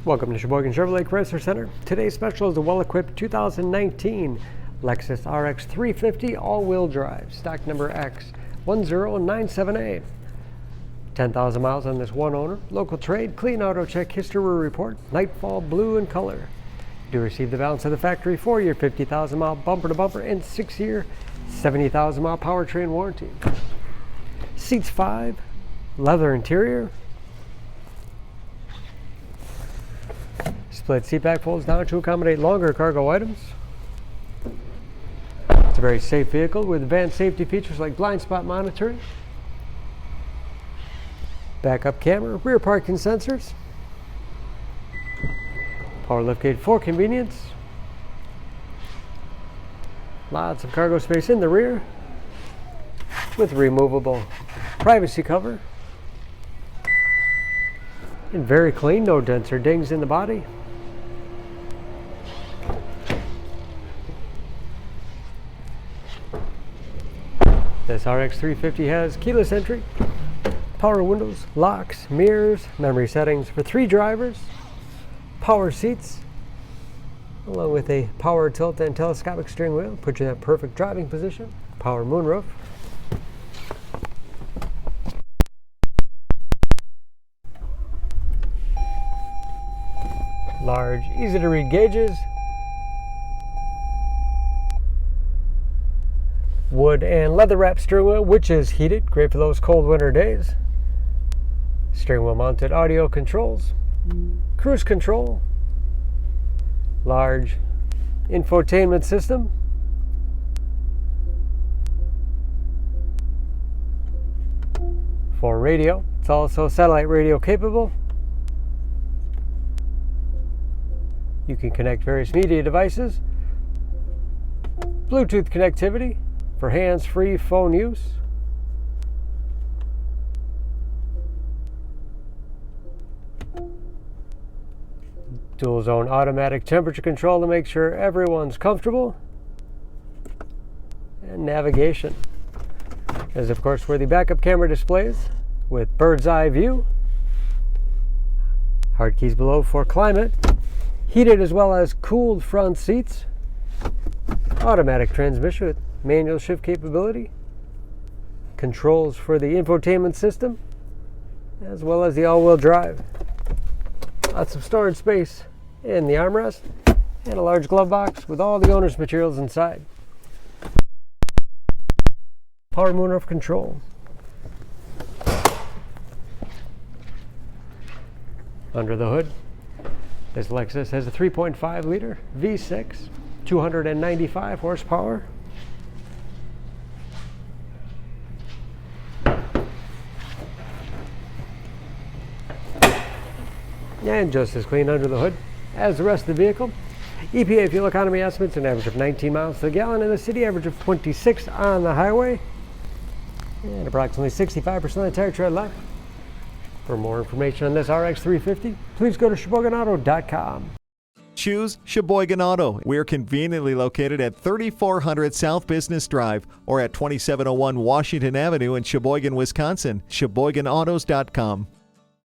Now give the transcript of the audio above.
Welcome to Sheboygan Chevrolet Chrysler Center. Today's special is the well-equipped 2019 Lexus RX 350 all-wheel drive, stock number X1097A. 10,000 miles on this one owner. Local trade, clean auto check history report, nightfall blue in color. Do receive the balance of the factory 4-year 50,000 mile bumper to bumper and 6-year 70,000 mile powertrain warranty. Seats 5, leather interior. Split seat back folds down to accommodate longer cargo items. It's a very safe vehicle with advanced safety features like blind spot monitoring, backup camera, rear parking sensors, power liftgate for convenience, lots of cargo space in the rear with removable privacy cover, and very clean, no dents or dings in the body. This RX 350 has keyless entry, power windows, locks, mirrors, memory settings for 3 drivers, power seats, along with a power tilt and telescopic steering wheel, put you in that perfect driving position, power moonroof. Large, easy to read gauges, wood and leather wrap steering wheel, which is heated, great for those cold winter days. Steering wheel mounted audio controls, cruise control, large infotainment system, for radio. It's also satellite radio capable. You can connect various media devices, Bluetooth connectivity for hands-free phone use. Dual zone automatic temperature control to make sure everyone's comfortable. And navigation. As of course where the backup camera displays with bird's eye view. Hard keys below for climate. Heated as well as cooled front seats. Automatic transmission with manual shift capability. Controls for the infotainment system, as well as the all-wheel drive. Lots of storage space in the armrest, and a large glove box with all the owner's materials inside. Power moonroof control. Under the hood, this Lexus has a 3.5 liter V6, 295 horsepower. And just as clean under the hood as the rest of the vehicle. EPA fuel economy estimates an average of 19 miles to the gallon in the city, average of 26 on the highway, and approximately 65% of the tire tread left. For more information on this RX 350, please go to SheboyganAuto.com. Choose Sheboygan Auto. We're conveniently located at 3400 South Business Drive or at 2701 Washington Avenue in Sheboygan, Wisconsin. SheboyganAutos.com.